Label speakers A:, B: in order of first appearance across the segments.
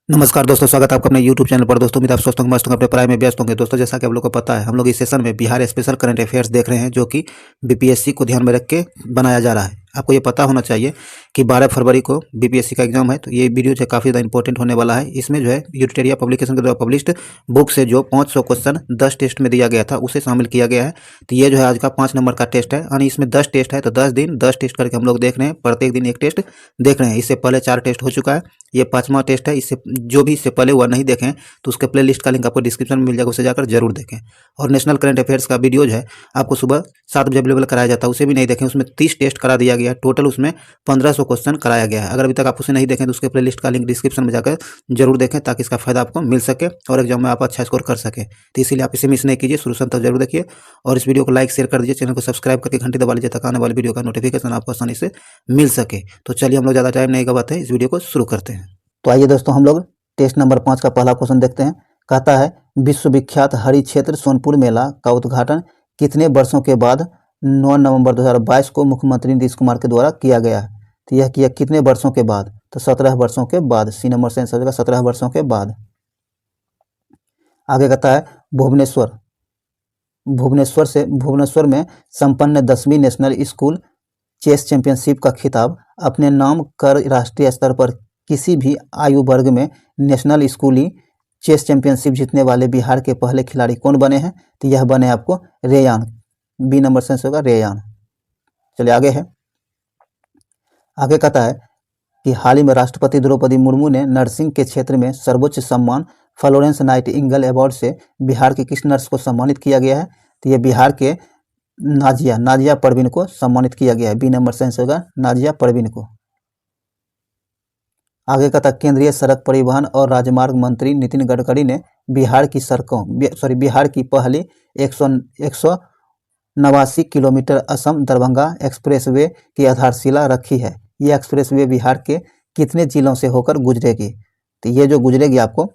A: नमस्कार दोस्तों, स्वागत है आपका अपने YouTube चैनल पर। दोस्तों, उम्मीद है आप स्वस्थ होंगे, मस्त होंगे, अपने पढ़ाई में व्यस्त होंगे। दोस्तों, जैसा कि आप लोगों को पता है, हम लोग इस सेशन में बिहार स्पेशल करंट अफेयर्स देख रहे हैं, जो कि बीपीएससी को ध्यान में रख के बनाया जा रहा है। आपको ये पता होना चाहिए कि 12 फरवरी को बीपीएससी का एग्जाम है, तो ये वीडियो जो है काफ़ी ज़्यादा इंपॉर्टेंट होने वाला है। इसमें जो है यूनिटेरिया पब्लिकेशन के द्वारा पब्लिश्ड बुक से जो 500 क्वेश्चन 10 टेस्ट में दिया गया था, उसे शामिल किया गया है। तो ये जो है आज का 5 नंबर का टेस्ट है, यानी इसमें 10 टेस्ट है, तो 10 दिन 10 टेस्ट करके हम लोग देख रहे हैं। प्रत्येक दिन एक टेस्ट देख रहे हैं। इससे पहले 4 टेस्ट हो चुका है, ये 5वां टेस्ट है। इससे जो भी इससे पहले हुआ नहीं देखें तो उसके प्लेलिस्ट का लिंक आपको डिस्क्रिप्शन में मिल जाएगा, उसे जाकर जरूर देखें। और नेशनल करंट अफेयर्स का वीडियो जो है आपको सुबह 7 बजे अवेलेबल कराया जाता है, उसे भी नहीं देखें। उसमें 30 टेस्ट करा दिया गया है, टोटल उसमें 1500 क्वेश्चन कराया गया है। अगर अभी तक आप उसे नहीं देखें तो उसके प्लेलिस्ट का लिंक डिस्क्रिप्शन में जाकर जरूर देखें, ताकि इसका फायदा आपको मिल सके और एग्जाम में आप अच्छा स्कोर कर सकें। तो इसीलिए आप इसे मिस नहीं कीजिए, शुरू से अंत तक जरूर देखिए और इस वीडियो को लाइक शेयर कर दीजिए। चैनल को सब्सक्राइब करके घंटी दबा लीजिए, ताकि आने वाली वीडियो का नोटिफिकेशन आपको आसानी से मिल सके। तो चलिए, हम लोग ज़्यादा टाइम नहीं गवाते हैं, इस वीडियो को शुरू करते हैं। तो आइए दोस्तों, हम लोग टेस्ट नंबर 5 का पहला क्वेश्चन देखते हैं। कहता है, विश्वविख्यात हरि क्षेत्र सोनपुर मेला का उद्घाटन कितने वर्षों के बाद 9 नवंबर 2022 को मुख्यमंत्री नीतीश कुमार के द्वारा किया गया है? तो यह किया कितने वर्षों के बाद? तो 17 वर्षों के बाद। सी नंबर से आंसर होगा 17 वर्षों के बाद। आगे कहता है, भुवनेश्वर में संपन्न 10वीं नेशनल स्कूल चेस चैंपियनशिप का खिताब अपने नाम कर राष्ट्रीय स्तर पर किसी भी आयु वर्ग में नेशनल स्कूली चेस चैंपियनशिप जीतने वाले बिहार के पहले खिलाड़ी कौन बने हैं? तो यह बने आपको रेयान। बी नंबर से आंसर होगा रेयान। चलिए आगे है। आगे कहता है कि हाल ही में राष्ट्रपति द्रौपदी मुर्मू ने नर्सिंग के क्षेत्र में सर्वोच्च सम्मान फ्लोरेंस नाइटिंगेल अवार्ड से बिहार के किस नर्स को सम्मानित किया गया है? तो यह बिहार के नाजिया परवीन को सम्मानित किया गया है। बी नंबर से आंसर होगा नाजिया परवीन को। आगे कहता है, केंद्रीय सड़क परिवहन और राजमार्ग मंत्री नितिन गडकरी ने बिहार की पहली 189 किलोमीटर असम दरभंगा एक्सप्रेसवे की आधारशिला रखी है। ये एक्सप्रेसवे बिहार के कितने जिलों से होकर गुजरेगी? तो ये जो गुजरेगी आपको,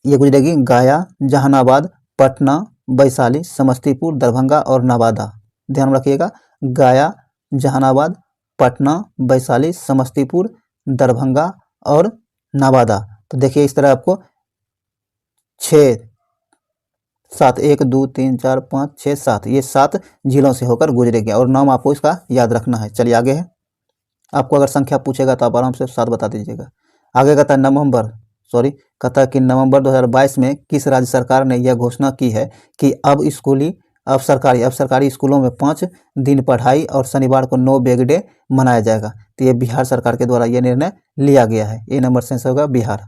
A: ये गुजरेगी गया, जहानाबाद, पटना, वैशाली, समस्तीपुर, दरभंगा और नवादा। ध्यान रखिएगा, गया, जहानाबाद, पटना, वैशाली, समस्तीपुर, दरभंगा और नवादा। तो देखिए इस तरह आपको 6 7 1 2 3 4 5 6 7 ये 7 जिलों से होकर गुजरेगी और नाम आपको इसका याद रखना है। चलिए आगे है। आपको अगर संख्या पूछेगा तो आप आराम से 7 बता दीजिएगा। आगे कहता है कहता है कि नवंबर 2022 में किस राज्य सरकार ने यह घोषणा की है कि अब सरकारी स्कूलों में 5 दिन पढ़ाई और शनिवार को नो बैग डे मनाया जाएगा? तो ये बिहार सरकार के द्वारा यह निर्णय लिया गया है। ए नंबर से आंसर होगा बिहार।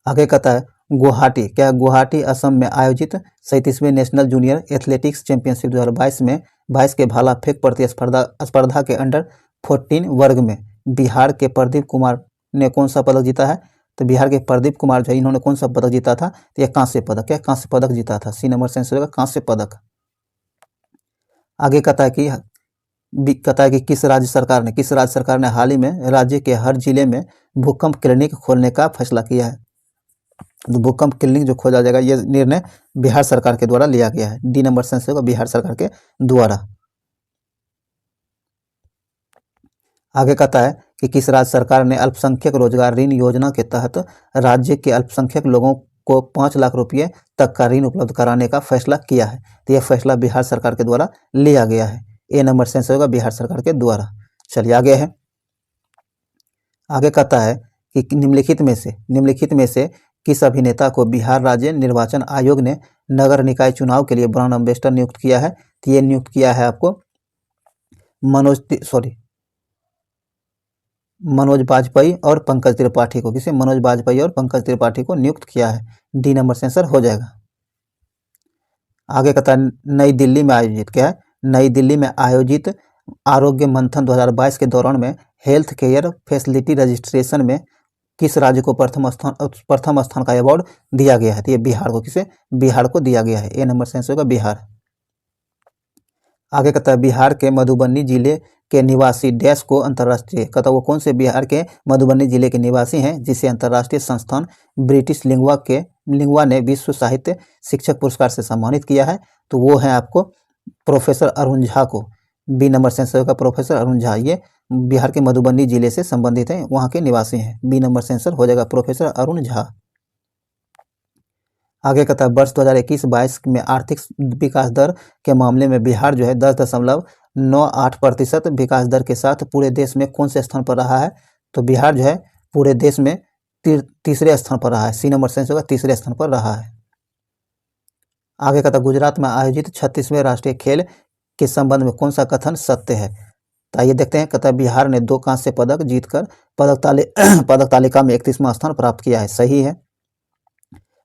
A: आगे कहता है, गुवाहाटी असम में आयोजित 37वें नेशनल जूनियर एथलेटिक्स चैंपियनशिप 2022 के भाला फेंक प्रतिस्पर्धा के अंडर 14 वर्ग में बिहार के प्रदीप कुमार ने कौन सा पदक जीता है? तो बिहार के प्रदीप कुमार जो है, इन्होंने कौन सा पदक जीता था? तो यह कांस्य पदक जीता था। सी नंबर से आंसर होगा कांस्य पदक। आगे कहता है कि किस राज्य सरकार ने हाल ही में राज्य के हर जिले में भूकंप क्लिनिक खोलने का फैसला किया है? तो भूकंप क्लिनिक जो खोला जाएगा, यह निर्णय बिहार सरकार के द्वारा लिया गया है। डी नंबर से आंसर होगा बिहार सरकार के द्वारा। आगे कहता है कि किस राज्य सरकार ने अल्पसंख्यक रोजगार ऋण योजना के तहत राज्य के अल्पसंख्यक लोगों को 5 लाख रुपये तक का ऋण उपलब्ध कराने का फैसला किया है? तो यह फैसला बिहार सरकार के द्वारा लिया गया है। ए नंबर से आंसर होगा बिहार सरकार के द्वारा। चलिए आगे है। आगे कहता है कि निम्नलिखित में से किस अभिनेता को बिहार राज्य निर्वाचन आयोग ने नगर निकाय चुनाव के लिए ब्रांड एम्बेसडर नियुक्त किया है? तो ये नियुक्त किया है आपको मनोज बाजपेयी और पंकज त्रिपाठी को। किसे? मनोज बाजपेयी और पंकज त्रिपाठी को नियुक्त किया है। डी नंबर से आंसर हो जाएगा। आगे कहता है, नई दिल्ली में आयोजित आरोग्य मंथन 2022 के दौरान में हेल्थ केयर फैसिलिटी रजिस्ट्रेशन में किस राज्य को प्रथम स्थान का अवार्ड दिया गया है? तो ये बिहार को दिया गया है। ए नंबर से आंसर होगा बिहार। आगे कहता है, बिहार के मधुबनी जिले के निवासी डैश को अंतर्राष्ट्रीय, कहता वो कौन से बिहार के मधुबनी जिले के निवासी हैं जिसे अंतर्राष्ट्रीय संस्थान ब्रिटिश लिंगुआ ने विश्व साहित्य शिक्षक पुरस्कार से सम्मानित किया है? तो वो है आपको प्रोफेसर अरुण झा को। बी नंबर से आंसर होगा प्रोफेसर अरुण झा। ये बिहार के मधुबनी जिले से संबंधित हैं, वहाँ के निवासी हैं। बी नंबर से आंसर हो जाएगा प्रोफेसर अरुण झा। आगे कहता है वर्ष 2021-22 में आर्थिक विकास दर के मामले में बिहार जो है 10.98% विकास दर के साथ पूरे देश में कौन से स्थान पर रहा है? तो बिहार जो है पूरे देश में तीसरे स्थान पर रहा है। सी नंबर सेंस होगा तीसरे स्थान पर रहा है। आगे कहता है गुजरात में आयोजित 36वें राष्ट्रीय खेल के संबंध में कौन सा कथन सत्य है? तो आइए देखते हैं। कहता है बिहार ने 2 कांस्य पदक जीतकर पदक तालिका में 31वां स्थान प्राप्त किया है। सही है।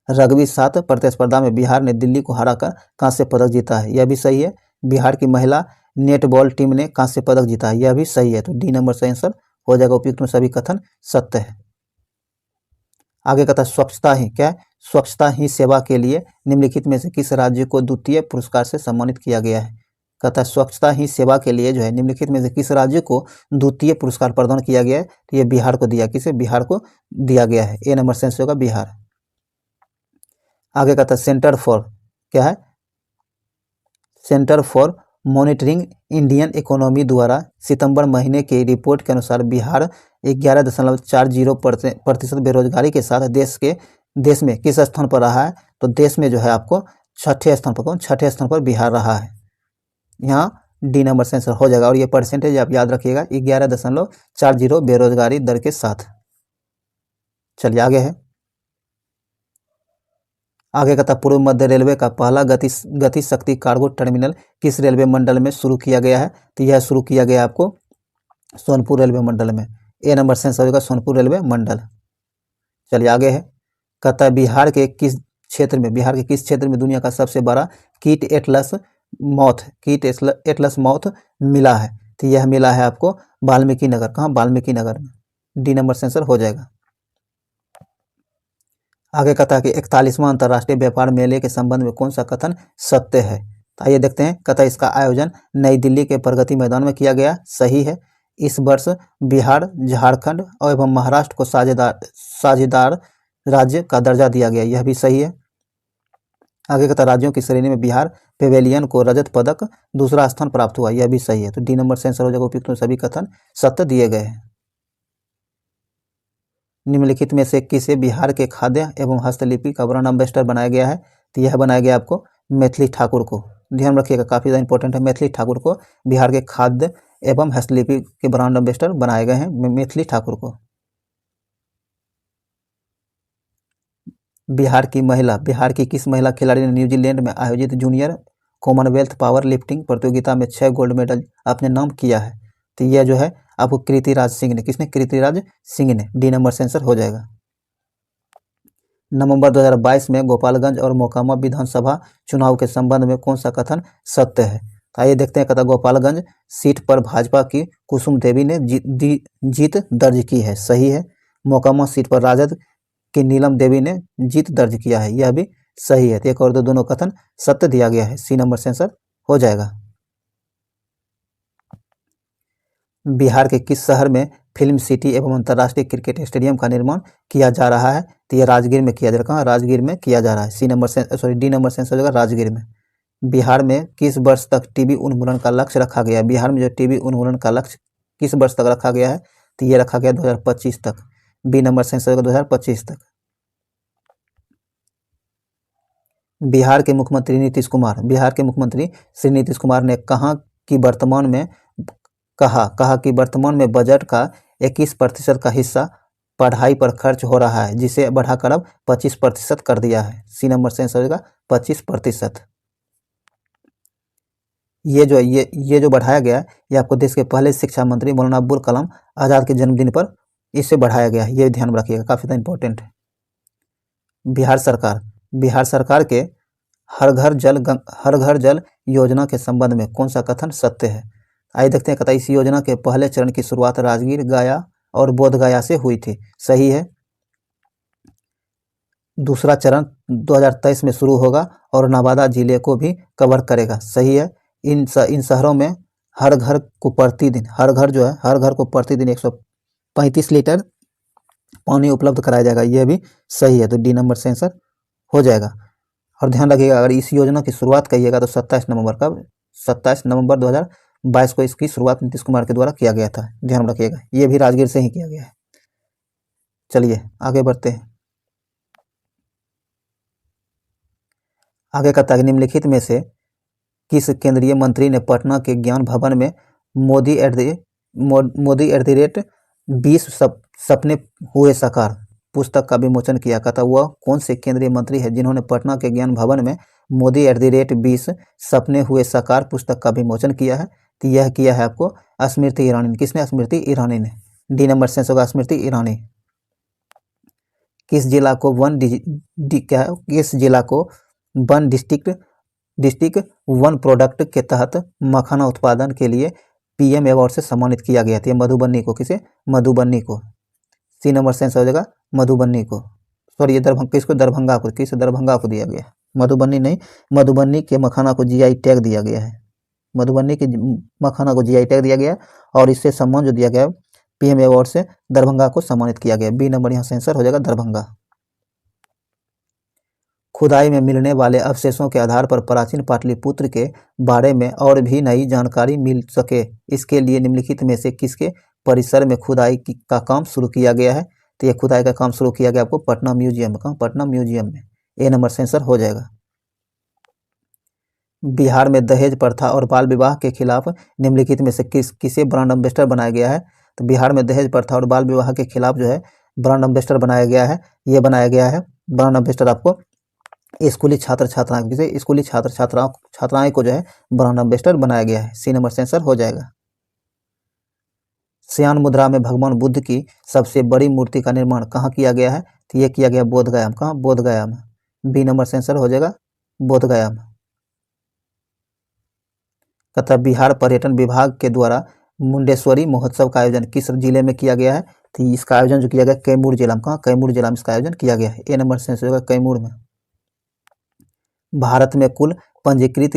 A: रग्बी 7 प्रतिस्पर्धा में बिहार ने दिल्ली को हराकर कांस्य पदक जीता है। यह भी सही है। बिहार की महिला नेटबॉल टीम ने कांस्य पदक जीता है। यह भी सही है। तो डी नंबर से आंसर हो जाएगा उपयुक्त में सभी कथन सत्य है। आगे कहता है स्वच्छता ही क्या है? स्वच्छता ही सेवा के लिए निम्नलिखित में से किस राज्य को द्वितीय पुरस्कार से सम्मानित किया गया है? कहता है स्वच्छता ही सेवा के लिए जो है निम्नलिखित में से किस राज्य को द्वितीय पुरस्कार प्रदान किया गया है? तो ये बिहार को दिया। किसे? बिहार को दिया गया है। ए नंबर से आंसर होगा बिहार। आगे कहता है सेंटर फॉर क्या है? Centre for monitoring Indian economy द्वारा सितंबर महीने की रिपोर्ट के अनुसार बिहार 11.40% बेरोजगारी के साथ देश में किस स्थान पर रहा है? तो देश में जो है आपको छठे स्थान पर बिहार रहा है। यहाँ डी नंबर से आंसर हो जाएगा। और ये परसेंटेज आप याद रखिएगा 11.40 बेरोजगारी दर के साथ। चलिए आगे है। आगे कहता पूर्व मध्य रेलवे का पहला गति शक्ति कार्गो टर्मिनल किस रेलवे मंडल में शुरू किया गया है? तो यह शुरू किया गया आपको सोनपुर रेलवे मंडल में। ए नंबर से आंसर होगा सोनपुर रेलवे मंडल। चलिए आगे है। कहता है बिहार के किस क्षेत्र में दुनिया का सबसे बड़ा कीट एटलस मौत मिला है? तो यह मिला है आपको वाल्मीकि नगर। कहाँ? वाल्मीकि नगर में। डी नंबर से आंसर हो जाएगा। आगे कहता है कि 41वां अंतर्राष्ट्रीय व्यापार मेले के संबंध में कौन सा कथन सत्य है? तो आइए देखते हैं। कहता है इसका आयोजन नई दिल्ली के प्रगति मैदान में किया गया। सही है। इस वर्ष बिहार, झारखंड एवं महाराष्ट्र को साझेदार राज्य का दर्जा दिया गया। यह भी सही है। आगे कहता राज्यों की श्रेणी में बिहार पेवेलियन को रजत पदक दूसरा स्थान प्राप्त हुआ। यह भी सही है। तो डी नंबर से आंसर हो जाएगा उपयुक्त में सभी कथन सत्य दिए गए हैं। निम्नलिखित में से किसे बिहार के खाद्य एवं हस्तलिपि का ब्रांड एम्बेसडर बनाया गया है? तो यह बनाया गया आपको मैथिली ठाकुर को। ध्यान रखिएगा, काफ़ी ज़्यादा इंपॉर्टेंट है। मैथिली ठाकुर को बिहार के खाद्य एवं हस्तलिपि के ब्रांड एम्बेसडर बनाए गए हैं, मैथिली ठाकुर को। बिहार की किस महिला खिलाड़ी ने न्यूजीलैंड में आयोजित जूनियर कॉमनवेल्थ पावर लिफ्टिंग प्रतियोगिता में 6 गोल्ड मेडल अपने नाम किया है? तो यह जो है आपको कृतिराज सिंह ने। किसने? कृतिराज सिंह ने। डी नंबर से आंसर हो जाएगा। नवंबर 2022 में गोपालगंज और मोकामा विधानसभा चुनाव के संबंध में कौन सा कथन सत्य है? आइए देखते हैं। कहता गोपालगंज सीट पर भाजपा की कुसुम देवी ने जीत दर्ज की है। सही है। मोकामा सीट पर राजद की नीलम देवी ने जीत दर्ज किया है। यह भी सही है। तो एक और दोनों कथन सत्य दिया गया है। सी नंबर से आंसर हो जाएगा। बिहार के किस शहर में फिल्म सिटी एवं अंतर्राष्ट्रीय क्रिकेट स्टेडियम का निर्माण किया जा रहा है? तो यह राजगीर में किया जा रहा है। राजगीर में किया जा रहा है। डी नंबर से आंसर हो जाएगा राजगीर में। बिहार में किस वर्ष तक टीबी उन्मूलन का लक्ष्य रखा गया? बिहार में जो टीबी उन्मूलन का लक्ष्य किस वर्ष तक रखा गया है? तो ये रखा गया 2025 तक। बी नंबर से आंसर होगा 2025 तक। बिहार के मुख्यमंत्री श्री नीतीश कुमार ने कहा कि वर्तमान में बजट का 21% का हिस्सा पढ़ाई पर खर्च हो रहा है, जिसे बढ़ाकर अब 25% कर दिया है। सी नंबर से आंसर होगा 25%। ये जो बढ़ाया गया ये आपको देश के पहले शिक्षा मंत्री मौलाना अब्दुल कलाम आज़ाद के जन्मदिन पर इसे बढ़ाया गया है। ये ध्यान रखिएगा, काफ़ी ज़्यादा इंपॉर्टेंट है। बिहार सरकार के हर घर जल योजना के संबंध में कौन सा कथन सत्य है? आइए देखते हैं। कहता इस योजना के पहले चरण की शुरुआत राजगीर, गया और बोधगया से हुई थी। सही है। दूसरा चरण 2023 में शुरू होगा और नवादा जिले को भी कवर करेगा। सही है। इन शहरों में हर घर को प्रतिदिन 135 लीटर पानी उपलब्ध कराया जाएगा। यह भी सही है। तो डी नंबर से आंसर हो जाएगा। और ध्यान रखिएगा, अगर इस योजना की शुरुआत करिएगा तो 27 नवंबर 2025 2022 को इसकी शुरुआत नीतीश कुमार के द्वारा किया गया था, ध्यान में रखिएगा। ये भी राजगीर से ही किया गया है। चलिए आगे बढ़ते हैं। आगे कहता है निम्नलिखित में से किस केंद्रीय मंत्री ने पटना के ज्ञान भवन में मोदी एट द रेट 20 सपने हुए साकार पुस्तक का विमोचन किया? कहता वह कौन से केंद्रीय मंत्री है जिन्होंने पटना के ज्ञान भवन में मोदी एट द रेट 20 सपने हुए साकार पुस्तक का विमोचन किया है? तो यह किया है आपको स्मृति ईरानी। किसने? स्मृति ईरानी ने। डी नंबर सेंस होगा स्मृति ईरानी। किस जिला को वन डिस्ट्रिक्ट वन प्रोडक्ट के तहत मखाना उत्पादन के लिए पीएम अवार्ड से सम्मानित किया गया था? मधुबनी को। किसे? मधुबनी को। सी नंबर सेंस हो जाएगा मधुबनी को। सॉरी ये किसको? दरभंगा को। किस? दरभंगा को दिया गया, मधुबनी नहीं। मधुबनी के मखाना को जीआई टैग दिया गया है। मधुबनी के मखाना को जीआई टैग दिया गया और इससे सम्मान जो दिया गया पीएम अवार्ड से दरभंगा को सम्मानित किया गया। बी नंबर यहाँ सेंसर हो जाएगा दरभंगा। खुदाई में मिलने वाले अवशेषों के आधार पर प्राचीन पाटलिपुत्र के बारे में और भी नई जानकारी मिल सके, इसके लिए निम्नलिखित में से किसके परिसर में खुदाई का काम शुरू किया गया है? तो ये खुदाई का काम शुरू किया गया आपको पटना म्यूजियम में। कहाँ? पटना म्यूजियम में। ए नंबर सेंसर हो जाएगा। बिहार में दहेज प्रथा और बाल विवाह के खिलाफ निम्नलिखित में से किसे ब्रांड एम्बेसडर बनाया गया है? तो बिहार में दहेज प्रथा और बाल विवाह के खिलाफ जो है ब्रांड एम्बेसडर बनाया गया है। ये बनाया गया है ब्रांड एम्बेसडर आपको स्कूली छात्र छात्राएं, किसे? स्कूली छात्र छात्राएं को जो है ब्रांड एम्बेसडर बनाया गया है। सी नंबर सेंसर हो जाएगा। श्यान मुद्रा में भगवान बुद्ध की सबसे बड़ी मूर्ति का निर्माण कहाँ किया गया है? तो ये किया गया बोधगया में। कहाँ? बोधगया में। बी नंबर सेंसर हो जाएगा बोधगया में। तथा बिहार पर्यटन विभाग के द्वारा मुंडेश्वरी महोत्सव का आयोजन किस जिले में किया गया है? तो इसका आयोजन जो किया गया कैमूर जिला में। कहाँ? कैमूर जिला में इसका आयोजन किया गया है। ए नंबर सेंसर होगा कैमूर में। भारत में कुल पंजीकृत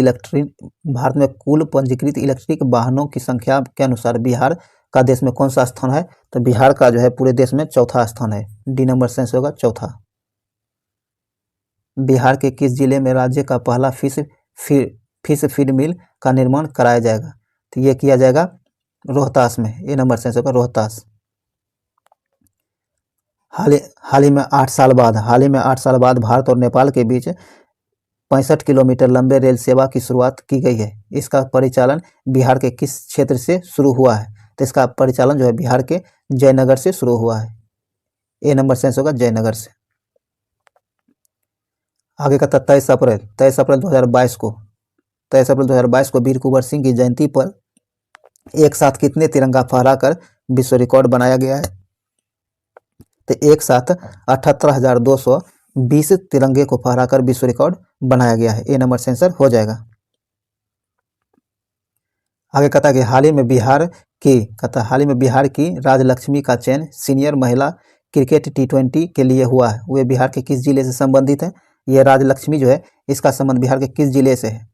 A: इलेक्ट्रिक वाहनों की संख्या के अनुसार बिहार का देश में कौन सा स्थान है? तो बिहार का जो है पूरे देश में चौथा स्थान है। डी नंबर सेंस होगा चौथा। बिहार के किस जिले में राज्य का पहला फिश फीड मिल का निर्माण कराया जाएगा? तो ये किया जाएगा रोहतास में। ए नंबर सेंस होगा रोहतास। हाल ही में 8 साल बाद भारत और नेपाल के बीच 65 किलोमीटर लंबे रेल सेवा की शुरुआत की गई है। इसका परिचालन बिहार के किस क्षेत्र से शुरू हुआ है? तो इसका परिचालन जो है बिहार के जयनगर से शुरू हुआ है। ए नंबर सेंस होगा जयनगर से। आगे का 23 अप्रैल 2022 को वीर कुंवर सिंह की जयंती पर एक साथ कितने तिरंगा फहराकर विश्व रिकॉर्ड बनाया गया है? तो एक साथ 78,220 तिरंगे को फहराकर विश्व रिकॉर्ड बनाया गया है। ए नंबर सेंसर हो जाएगा। आगे कहता है कि हाल ही में बिहार की राजलक्ष्मी का चयन सीनियर महिला क्रिकेट T20 के लिए हुआ है। वे बिहार के किस जिले से संबंधित है? ये राजलक्ष्मी जो है इसका संबंध बिहार के किस जिले से है?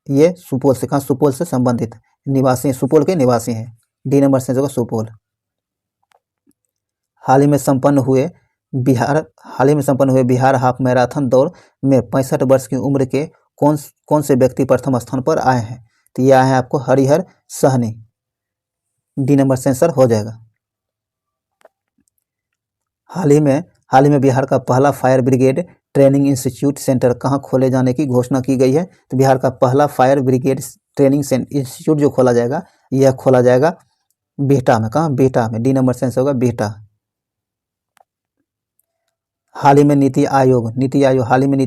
A: ये सुपौल से। कहाँ? सुपौल से संबंधित निवासी, सुपौल के निवासी हैं। डी नंबर सेंस होगा सुपौल। हाल ही में संपन्न हुए बिहार हाफ मैराथन दौड़ में 65 वर्ष की उम्र के कौन से व्यक्ति प्रथम स्थान पर आए हैं? तो ये आए हैं आपको Harihar Sahni. D number censor हो जाएगा। हाल ही में बिहार का पहला fire brigade training institute centre कहाँ खोले जाने की घोषणा की गई है? तो बिहार का पहला फायर ब्रिगेड ट्रेनिंग इंस्टीट्यूट जो खोला जाएगा यह खोला जाएगा बिहटा में। कहाँ? बिहटा में। डी नंबर सेंस होगा बिहटा। हाल ही में नीति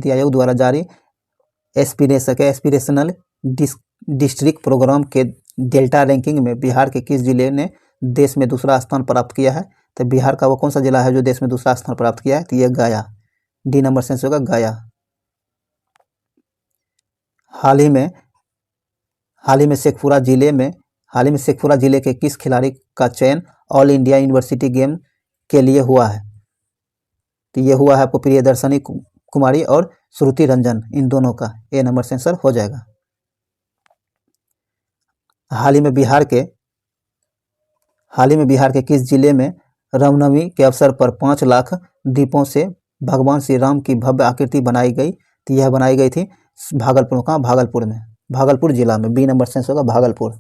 A: आयोग द्वारा जारी एस्पिरेशनल डिस्ट्रिक्ट प्रोग्राम के डेल्टा रैंकिंग में बिहार के किस जिले ने देश में दूसरा स्थान प्राप्त किया है? तो बिहार का वो कौन सा जिला है जो देश में दूसरा स्थान प्राप्त किया है? तो यह गया। डी नंबर सेंस होगा गया। हाल ही में शेखपुरा जिले के किस खिलाड़ी का चयन ऑल इंडिया यूनिवर्सिटी गेम के लिए हुआ है? तो ये हुआ है आपको प्रियदर्शनी कुमारी और श्रुति रंजन, इन दोनों का। ए नंबर सेंसर हो जाएगा। हाल ही में बिहार के किस जिले में रामनवमी के अवसर पर 5 लाख दीपों से भगवान श्री राम की भव्य आकृति बनाई गई? तो यह बनाई गई थी भागलपुर। कहाँ? भागलपुर में, भागलपुर जिला में। बी नंबर सेंस होगा भागलपुर।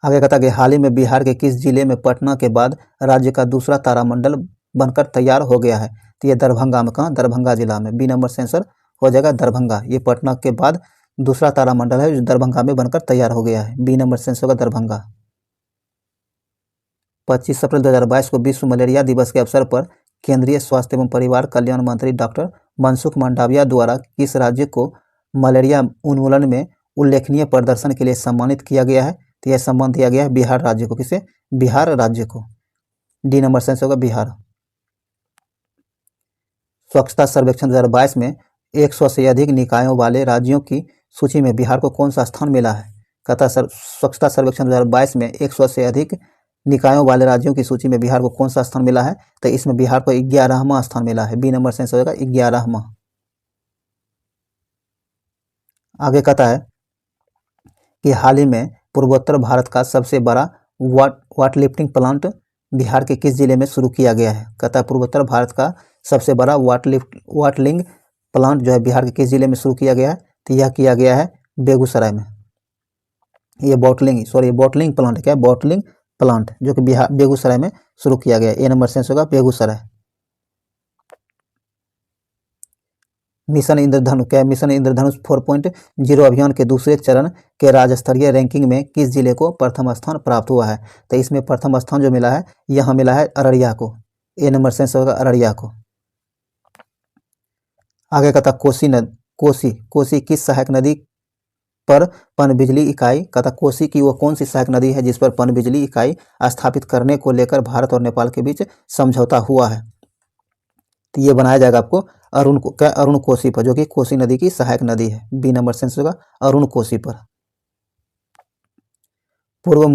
A: आगे कहता है कि हाल ही में बिहार के किस जिले में पटना के बाद राज्य का दूसरा तारामंडल बनकर तैयार हो गया है? तो ये दरभंगा में, कहाँ? दरभंगा जिला में। बी नंबर से आंसर हो जाएगा दरभंगा। ये पटना के बाद दूसरा तारामंडल है जो दरभंगा में बनकर तैयार हो गया है। बी नंबर से आंसर होगा दरभंगा। 25 अप्रैल 2022 को विश्व मलेरिया दिवस के अवसर पर केंद्रीय स्वास्थ्य एवं परिवार कल्याण मंत्री डॉक्टर मनसुख मंडाविया द्वारा किस राज्य को मलेरिया उन्मूलन में उल्लेखनीय प्रदर्शन के लिए सम्मानित किया गया है? तो यह सम्मान दिया गया है बिहार राज्य को। किसे? बिहार राज्य को। डी नंबर से आंसर होगा बिहार। स्वच्छता सर्वेक्षण 2022 में 100 से अधिक निकायों वाले राज्यों की सूची में बिहार को कौन सा स्थान मिला है? कहता स्वच्छता सर्वेक्षण 2022 में 100 से अधिक निकायों वाले राज्यों की सूची में बिहार को कौन सा स्थान मिला है? तो इसमें बिहार को 11वां स्थान मिला है। बी नंबर से आंसर होगा 11वां। आगे कहता है कि हाल ही में पूर्वोत्तर भारत का सबसे बड़ा वाटर लिफ्टिंग प्लांट बिहार के किस जिले में शुरू किया गया है? कहता है पूर्वोत्तर भारत का सबसे बड़ा वाटरलिंग प्लांट जो है बिहार के किस जिले में शुरू किया गया है? तो यह किया गया है बेगूसराय में। ये बॉटलिंग प्लांट क्या है? बॉटलिंग प्लांट जो कि बिहार बेगूसराय में शुरू किया गया। ए नंबर से होगा बेगूसराय। मिशन इंद्रधनुष क्या है? मिशन इंद्रधनुष 4.0 अभियान के दूसरे चरण के राज्य स्तरीय रैंकिंग में किस जिले को प्रथम स्थान प्राप्त हुआ है? तो इसमें प्रथम स्थान जो मिला है यहाँ मिला है अररिया को। ए नंबर से होगा अररिया को। आगे कहता कोसी किस सहायक नदी पर पनबिजली इकाई, कहता कोसी की वो कौन सी सहायक नदी है जिस पर पनबिजली इकाई स्थापित करने को लेकर भारत और नेपाल के बीच समझौता हुआ है? तो ये बनाया जाएगा आपको अरुण कोसी पर, जो कि कोसी नदी की सहायक नदी है। बी नंबर से होगा अरुण कोसी पर। पूर्व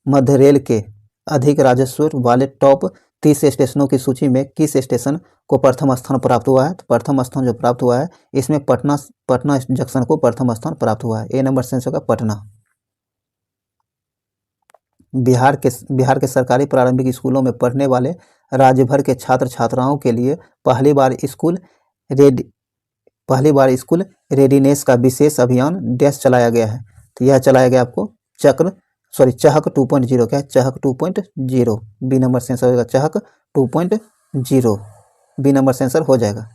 A: मध्य रेल के अधिक राजस्व वाले टॉप 30 स्टेशनों की सूची में किस स्टेशन को प्रथम स्थान प्राप्त हुआ है? तो प्रथम स्थान जो प्राप्त हुआ है इसमें पटना जंक्शन को प्रथम स्थान प्राप्त हुआ है। ए नंबर से होगा पटना। बिहार के सरकारी प्रारंभिक स्कूलों में पढ़ने वाले राज्य भर के छात्र छात्राओं के लिए पहली बार स्कूल रेडीनेस का विशेष अभियान डैश चलाया गया है। तो यह चलाया गया आपको चहक 2.0 क्या है? चहक 2.0। बी नंबर से आंसर होगा चहक 2.0। बी नंबर से आंसर हो जाएगा।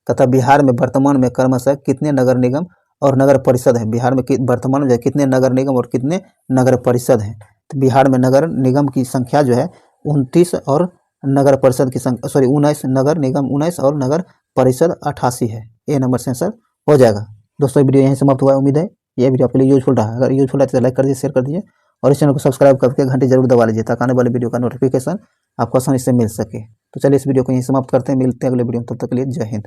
A: तथा बिहार में वर्तमान में क्रमशः कितने नगर निगम और नगर परिषद है? बिहार में वर्तमान में कितने नगर निगम और कितने नगर परिषद हैं? तो बिहार में नगर निगम की संख्या जो है 29 और नगर परिषद की संख्या 19 नगर निगम 19 और नगर परिषद 88 है। ए नंबर से आंसर हो जाएगा। दोस्तों वीडियो यहीं समाप्त हुआ है। उम्मीद है यह वीडियो आपके लिए यूजफुल रहा। अगर यूजफुल है तो लाइक कर दीजिए, शेयर कर दीजिए और इस चैनल को सब्सक्राइब करके घंटी जरूर दबा लीजिए ताकि आने वाले वीडियो का नोटिफिकेशन आपको आसानी से मिल सके। तो चलिए इस वीडियो को यहीं समाप्त करते हैं। मिलते हैं अगले वीडियो में, तब तक के लिए जय हिंद।